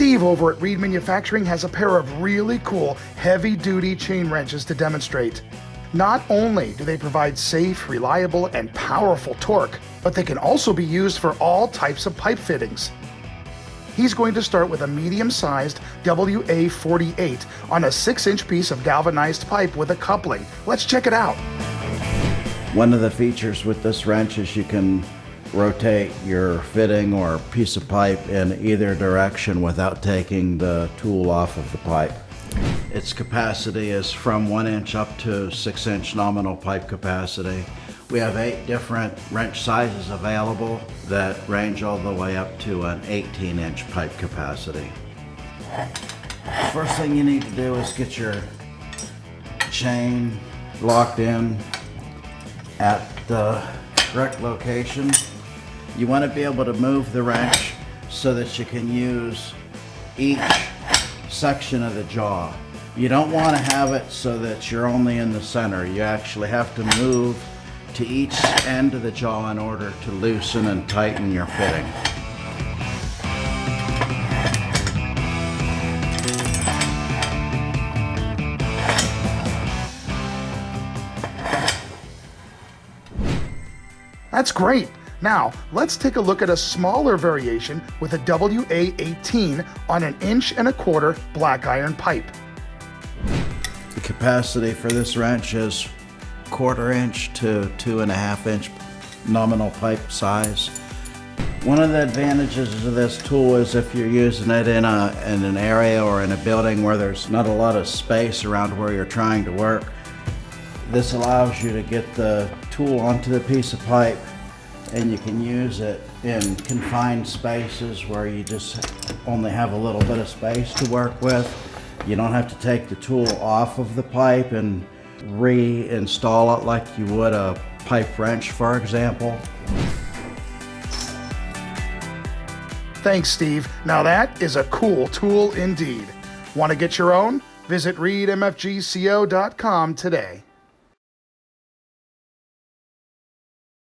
Steve over at Reed Manufacturing has a pair of really cool heavy-duty chain wrenches to demonstrate. Not only do they provide safe, reliable, and powerful torque, but they can also be used for all types of pipe fittings. He's going to start with a medium-sized WA-48 on a 6-inch piece of galvanized pipe with a coupling. Let's check it out. One of the features with this wrench is you can rotate your fitting or piece of pipe in either direction without taking the tool off of the pipe. Its capacity is from 1 inch up to 6-inch nominal pipe capacity. We have 8 different wrench sizes available that range all the way up to an 18-inch pipe capacity. First thing you need to do is get your chain locked in at the correct location. You want to be able to move the wrench so that you can use each section of the jaw. You don't want to have it so that you're only in the center. You actually have to move to each end of the jaw in order to loosen and tighten your fitting. That's great. Now, let's take a look at a smaller variation with a WA-18 on an 1.25-inch black iron pipe. The capacity for this wrench is 1/4 inch to 2.5 inch nominal pipe size. One of the advantages of this tool is if you're using it in an area or in a building where there's not a lot of space around where you're trying to work, this allows you to get the tool onto the piece of pipe and you can use it in confined spaces where you just only have a little bit of space to work with. You don't have to take the tool off of the pipe and reinstall it like you would a pipe wrench, for example. Thanks, Steve. Now that is a cool tool indeed. Want to get your own? Visit reedmfgco.com today.